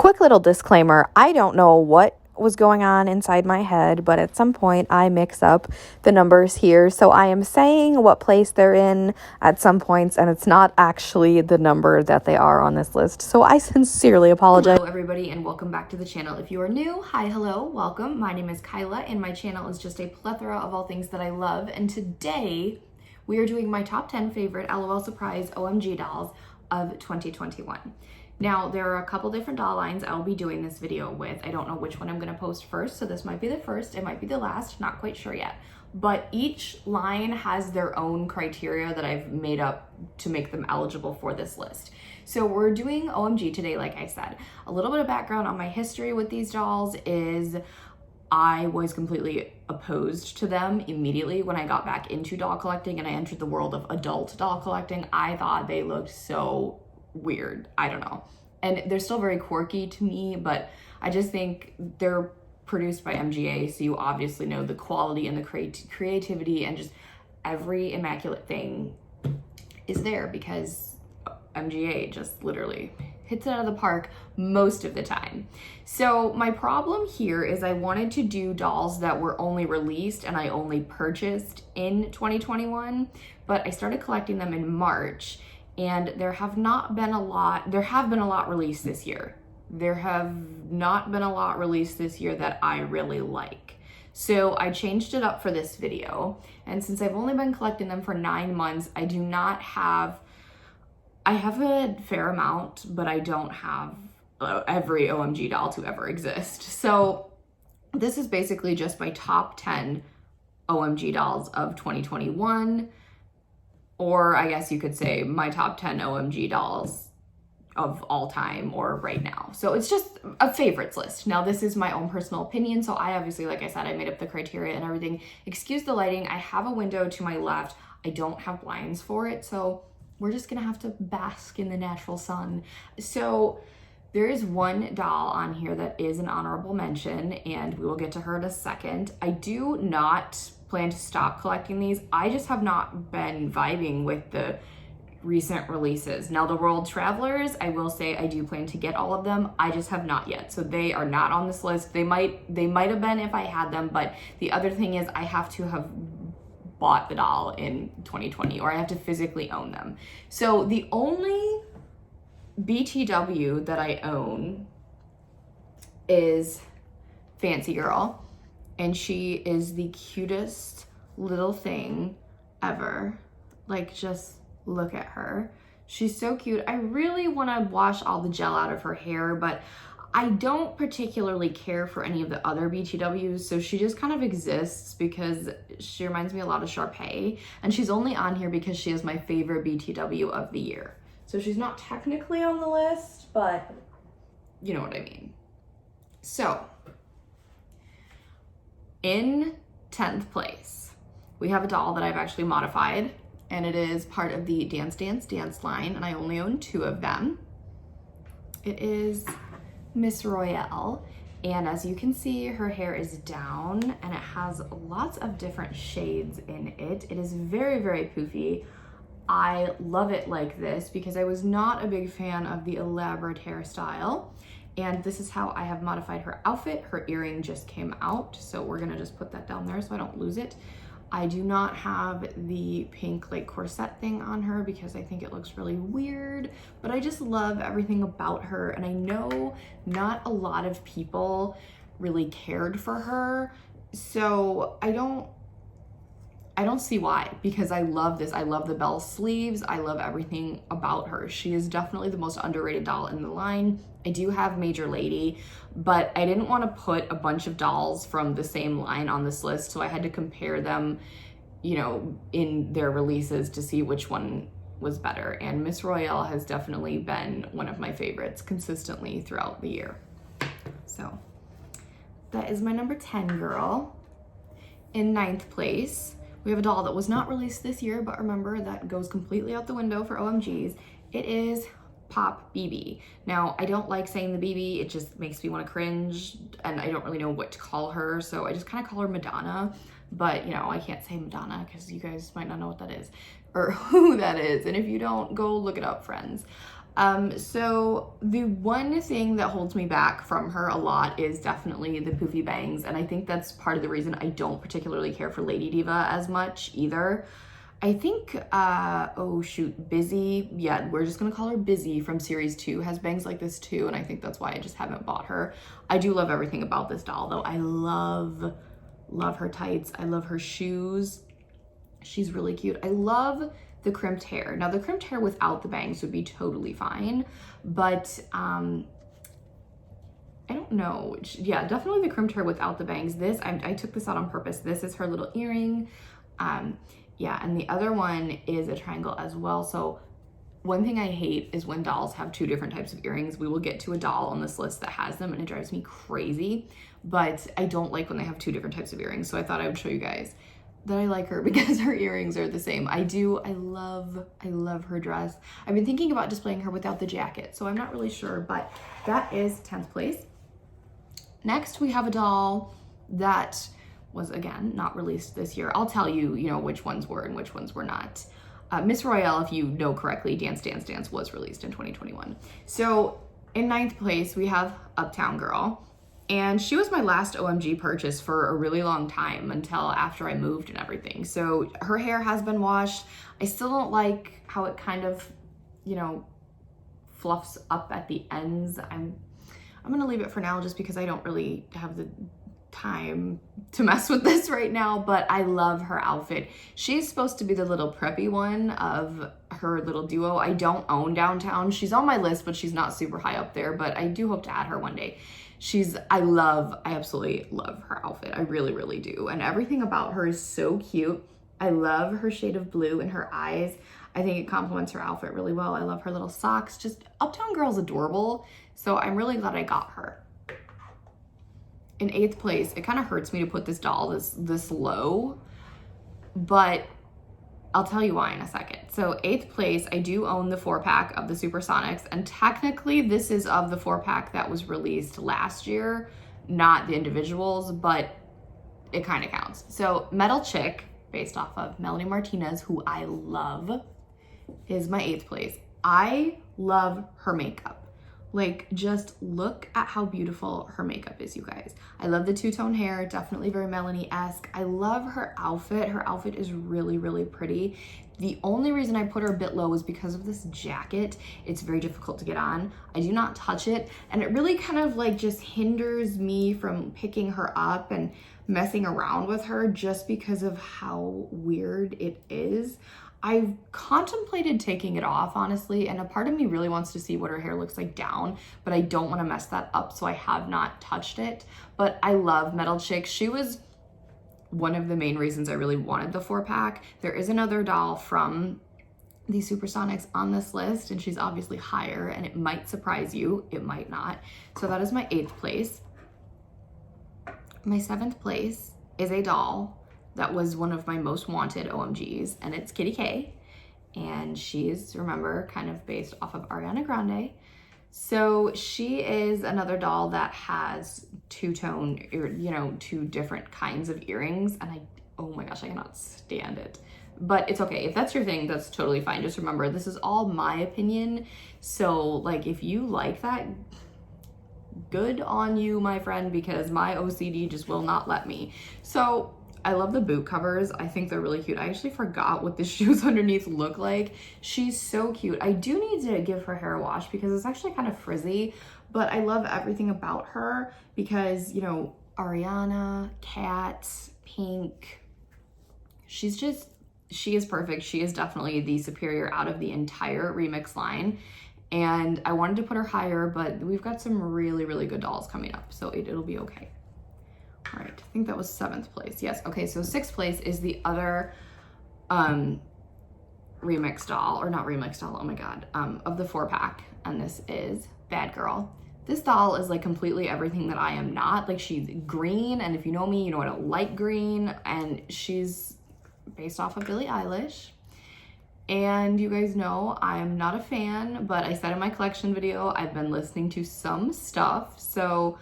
Quick little disclaimer, I don't know what was going on inside my head, but at some point I mix up the numbers here. So I am saying what place they're in at some points, and it's not actually the number that they are on this list. So I sincerely apologize. Hello everybody, and welcome back to the channel. If you are new, hi, hello, welcome. My name is Kyla, and my channel is just a plethora of all things that I love. And today we are doing my top 10 favorite LOL Surprise OMG dolls of 2021. Now, there are a couple different doll lines I'll be doing this video with. I don't know which one I'm going to post first, so this might be the first, it might be the last, not quite sure yet. But each line has their own criteria that I've made up to make them eligible for this list. So we're doing OMG today, like I said. A little bit of background on my history with these dolls is I was completely opposed to them immediately when I got back into doll collecting and I entered the world of adult doll collecting. I thought they looked so weird. I don't know. And they're still very quirky to me, but I just think they're produced by MGA, so you obviously know the quality and the creativity and just every immaculate thing is there because MGA just literally hits it out of the park most of the time. So my problem here is I wanted to do dolls that were only released and I only purchased in 2021, but I started collecting them in March. And there have been a lot released this year. There have not been a lot released this year that I really like. So I changed it up for this video. And since I've only been collecting them for 9 months, I have a fair amount, but I don't have every OMG doll to ever exist. So this is basically just my top 10 OMG dolls of 2021. Or I guess you could say my top 10 OMG dolls of all time or right now. So it's just a favorites list. Now this is my own personal opinion. So I obviously, like I said, I made up the criteria and everything. Excuse the lighting. I have a window to my left. I don't have blinds for it. So we're just gonna have to bask in the natural sun. So there is one doll on here that is an honorable mention and we will get to her in a second. I do not plan to stop collecting these. I just have not been vibing with the recent releases. Now the World Travelers, I will say I do plan to get all of them. I just have not yet. So they are not on this list. They might have been if I had them, but the other thing is I have to have bought the doll in 2020 or I have to physically own them. So the only BTW that I own is Fancy Girl. And she is the cutest little thing ever. Like, just look at her. She's so cute. I really want to wash all the gel out of her hair, but I don't particularly care for any of the other BTWs. So she just kind of exists because she reminds me a lot of Sharpay. And she's only on here because she is my favorite BTW of the year. So she's not technically on the list, but you know what I mean. So in 10th place, we have a doll that I've actually modified, and it is part of the Dance Dance Dance line, and I only own 2 of them. It is Miss Royale, and as you can see, her hair is down, and it has lots of different shades in it. It is very, very poofy. I love it like this because I was not a big fan of the elaborate hairstyle. And this is how I have modified her outfit. Her earring just came out, so we're gonna just put that down there so I don't lose it. I do not have the pink like corset thing on her because I think it looks really weird, but I just love everything about her. And I know not a lot of people really cared for her, so I don't see why, because I love this. I love the bell sleeves. I love everything about her. She is definitely the most underrated doll in the line. I do have Major Lady, but I didn't want to put a bunch of dolls from the same line on this list, so I had to compare them, you know, in their releases to see which one was better. And Miss Royale has definitely been one of my favorites consistently throughout the year. So that is my number 10 girl. In 9th place, we have a doll that was not released this year, but remember, that goes completely out the window for OMGs. It is Pop BB. Now, I don't like saying the BB, it just makes me want to cringe, and I don't really know what to call her, so I just kind of call her Madonna, but you know, I can't say Madonna because you guys might not know what that is, or who that is, and if you don't, go look it up, friends. So the one thing that holds me back from her a lot is definitely the poofy bangs, and I think that's part of the reason I don't particularly care for Lady Diva as much either. I think, oh shoot, Busy, yeah, we're just gonna call her Busy from series 2 has bangs like this too, and I think that's why I just haven't bought her. I do love everything about this doll though. I love her tights. I love her shoes. She's really cute. I love the crimped hair. Now the crimped hair without the bangs would be totally fine, but I don't know. Yeah, definitely the crimped hair without the bangs. This, I took this out on purpose. This is her little earring. Yeah, and the other one is a triangle as well. So one thing I hate is when dolls have 2 different types of earrings. We will get to a doll on this list that has them and it drives me crazy, but I don't like when they have 2 different types of earrings. So I thought I would show you guys that I like her because her earrings are the same. I love her dress. I've been thinking about displaying her without the jacket, so I'm not really sure, but that is 10th place. Next, we have a doll that was, again, not released this year. I'll tell you, which ones were and which ones were not. Miss Royale, if you know correctly, Dance Dance Dance was released in 2021. So in 9th place, we have Uptown Girl. And she was my last OMG purchase for a really long time until after I moved and everything. So her hair has been washed. I still don't like how it kind of, fluffs up at the ends. I'm gonna leave it for now just because I don't really have the time to mess with this right now, but I love her outfit. She's supposed to be the little preppy one of her little duo. I don't own Downtown. She's on my list, but she's not super high up there, but I do hope to add her one day. I absolutely love her outfit. I really, really do. And everything about her is so cute. I love her shade of blue in her eyes. I think it complements her outfit really well. I love her little socks. Just Uptown Girl's adorable. So I'm really glad I got her. In 8th place, it kind of hurts me to put this doll this low, but I'll tell you why in a second. So 8th place, I do own the 4-pack of the Supersonics, and technically this is of the 4-pack that was released last year, not the individuals, but it kind of counts. So Metal Chick, based off of Melanie Martinez, who I love, is my 8th place. I love her makeup. Like, just look at how beautiful her makeup is, you guys. I love the 2-tone hair, definitely very Melanie-esque. I love her outfit. Her outfit is really, really pretty. The only reason I put her a bit low is because of this jacket. It's very difficult to get on. I do not touch it, and it really kind of like just hinders me from picking her up and messing around with her just because of how weird it is. I've contemplated taking it off, honestly, and a part of me really wants to see what her hair looks like down, but I don't want to mess that up, so I have not touched it. But I love Metal Chick. She was one of the main reasons I really wanted the 4-pack. There is another doll from the Supersonics on this list, and she's obviously higher, and it might surprise you, it might not. So that is my 8th place. My 7th place is a doll that was one of my most wanted OMGs, and it's Kitty K, and she's, remember, kind of based off of Ariana Grande. So she is another doll that has 2-tone, 2 different kinds of earrings, and oh my gosh, I cannot stand it. But it's okay. If that's your thing, that's totally fine. Just remember, this is all my opinion. So like, if you like that, good on you, my friend, because my OCD just will not let me. So I love the boot covers. I think they're really cute. I actually forgot what the shoes underneath look like. She's so cute. I do need to give her hair a wash because it's actually kind of frizzy, but I love everything about her because, Ariana, Kat, Pink, she is perfect. She is definitely the superior out of the entire remix line. And I wanted to put her higher, but we've got some really, really good dolls coming up, so it'll be okay. All right, I think that was 7th place. Yes, okay, so 6th place is the other remix doll, or not remix doll, oh my God, of the 4-pack, and this is Bad Girl. This doll is like completely everything that I am not. Like, she's green, and if you know me, you know I don't like green, and she's based off of Billie Eilish. And you guys know I'm not a fan, but I said in my collection video, I've been listening to some stuff, so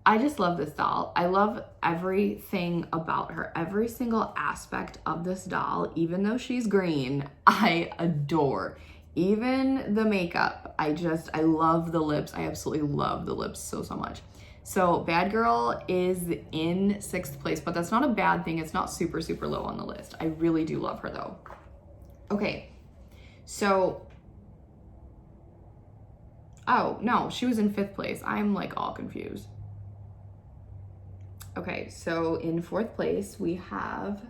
I just love this doll. I love everything about her. Every single aspect of this doll, even though she's green, I adore. even the makeup. I love the lips. I absolutely love the lips so much. So Bad Girl is in 6th place, but that's not a bad thing. It's not super low on the list. I really do love her though. Okay, so, oh no, she was in 5th place. I'm like all confused. Okay, so in 4th place, we have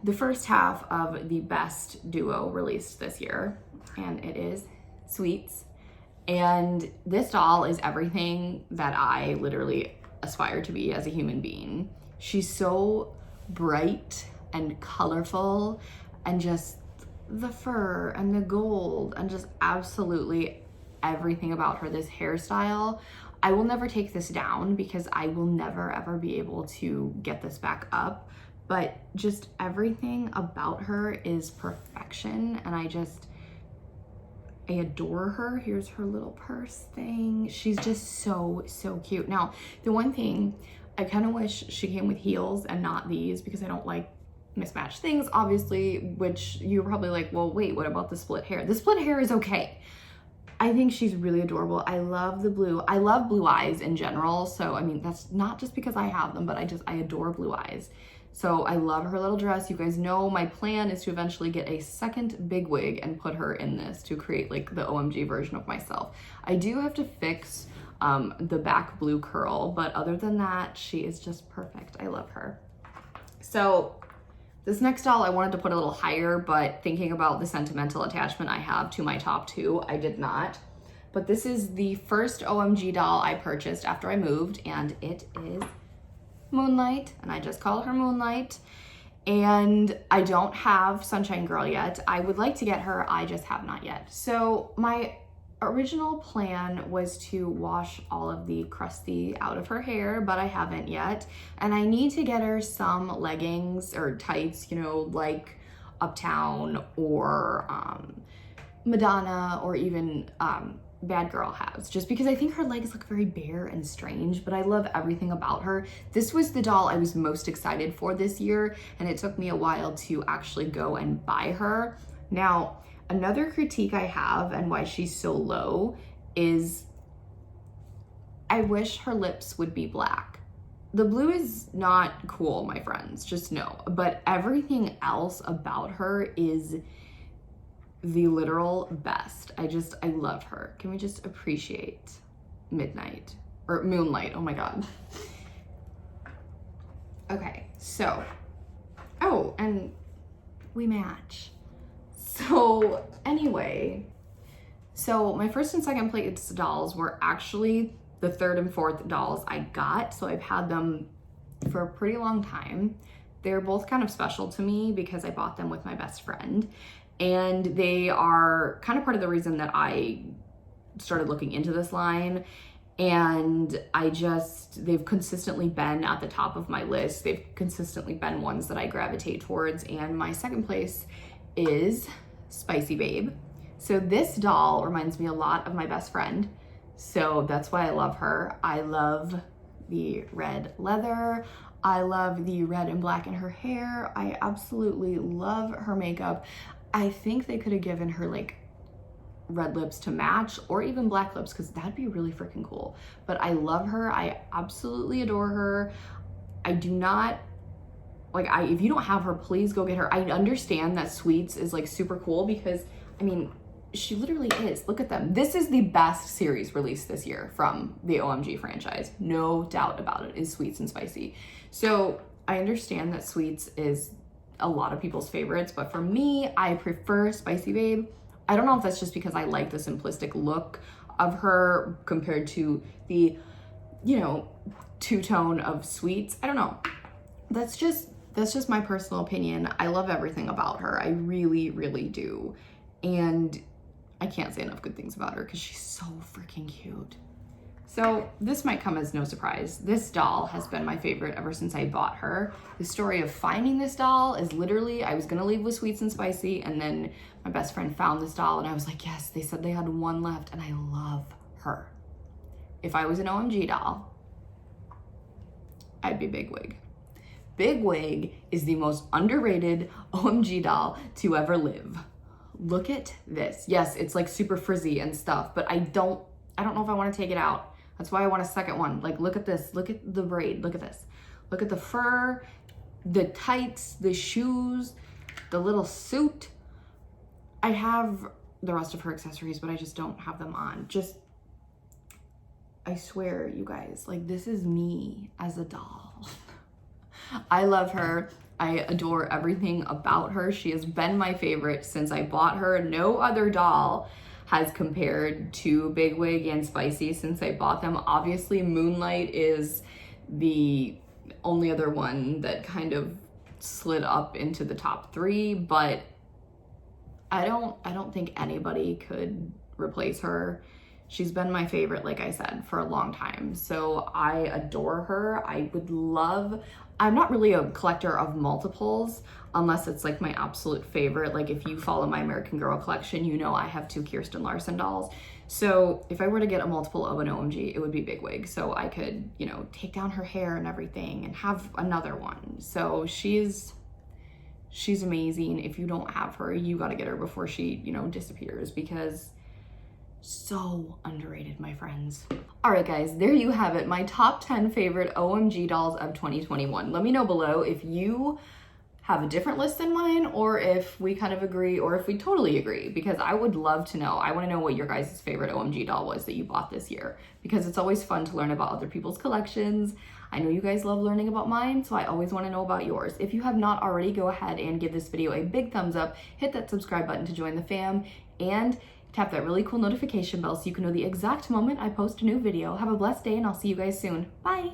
the first half of the best duo released this year, and it is Sweets. And this doll is everything that I literally aspire to be as a human being. She's so bright and colorful, and just the fur and the gold and just absolutely everything about her. This hairstyle, I will never take this down because I will never ever be able to get this back up, but just everything about her is perfection, and I adore her. Here's her little purse thing. She's just so cute. Now, the one thing, I kind of wish she came with heels and not these, because I don't like mismatched things, obviously, which you're probably like, well, wait, what about the split hair? The split hair is okay. I think she's really adorable. I love the blue. I love blue eyes in general. So, I mean, that's not just because I have them, but I adore blue eyes. So I love her little dress. You guys know my plan is to eventually get a second Bigwig and put her in this to create like the OMG version of myself. I do have to fix the back blue curl, but other than that, she is just perfect. I love her. So this next doll I wanted to put a little higher, but thinking about the sentimental attachment I have to my top 2, I did not. But this is the first OMG doll I purchased after I moved, and it is Moonlight, and I just call her Moonlight. And I don't have Sunshine Girl yet. I would like to get her, I just have not yet. So my original plan was to wash all of the crusty out of her hair, but I haven't yet. And I need to get her some leggings or tights, you know, like Uptown or Madonna, or even Bad Girl has, just because I think her legs look very bare and strange, but I love everything about her. This was the doll I was most excited for this year, and it took me a while to actually go and buy her. Now, another critique I have and why she's so low is I wish her lips would be black. The blue is not cool, my friends, just know, but everything else about her is the literal best. I love her. Can we just appreciate Moonlight? Oh my God. Okay, so, oh, and we match. So anyway, so my first and second place dolls were actually the 3rd and 4th dolls I got. So I've had them for a pretty long time. They're both kind of special to me because I bought them with my best friend. And they are kind of part of the reason that I started looking into this line. And they've consistently been at the top of my list. They've consistently been ones that I gravitate towards. And my second place is Spicy Babe. So this doll reminds me a lot of my best friend. So that's why I love her. I love the red leather. I love the red and black in her hair. I absolutely love her makeup. I think they could have given her like red lips to match, or even black lips, because that'd be really freaking cool. But I love her. I absolutely adore her. I do not, if you don't have her, please go get her. I understand that Sweets is like super cool because, I mean, she literally is. Look at them. This is the best series released this year from the OMG franchise. No doubt about it, is Sweets and Spicy. So I understand that Sweets is a lot of people's favorites, but for me, I prefer Spicy Babe. I don't know if that's just because I like the simplistic look of her compared to the, you know, two-tone of Sweets. I don't know. That's just my personal opinion. I love everything about her. I really, really do. And I can't say enough good things about her because she's so freaking cute. So this might come as no surprise. This doll has been my favorite ever since I bought her. The story of finding this doll is literally, I was gonna leave with Sweets and Spicy, and then my best friend found this doll and I was like, yes, they said they had one left, and I love her. If I was an OMG doll, I'd be Bigwig. Bigwig is the most underrated OMG doll to ever live. Look at this. Yes, it's like super frizzy and stuff, but I don't know if I want to take it out. That's why I want a second one. Like, look at this. Look at the braid. Look at this. Look at the fur, the tights, the shoes, the little suit. I have the rest of her accessories, but I just don't have them on. I swear, you guys, like, this is me as a doll. I love her. I adore everything about her. She has been my favorite since I bought her. No other doll has compared to Bigwig and Spicy since I bought them. Obviously, Moonlight is the only other one that kind of slid up into the top 3, but I don't think anybody could replace her. She's been my favorite, like I said, for a long time. So I adore her. I'm not really a collector of multiples unless it's like my absolute favorite. Like if you follow my American Girl collection, you know I have 2 Kirsten Larson dolls. So if I were to get a multiple of an OMG, it would be Bigwig. So I could, you know, take down her hair and everything and have another one. So she's amazing. If you don't have her, you got to get her before she, you know, disappears, because so underrated, my friends. All right, guys, there you have it. My top 10 favorite OMG dolls of 2021. Let me know below if you have a different list than mine, or if we kind of agree, or if we totally agree, because I would love to know. I want to know what your guys' favorite OMG doll was that you bought this year, because it's always fun to learn about other people's collections. I know you guys love learning about mine, so I always want to know about yours. If you have not already, go ahead and give this video a big thumbs up, hit that subscribe button to join the fam, and tap that really cool notification bell so you can know the exact moment I post a new video. Have a blessed day, and I'll see you guys soon. Bye!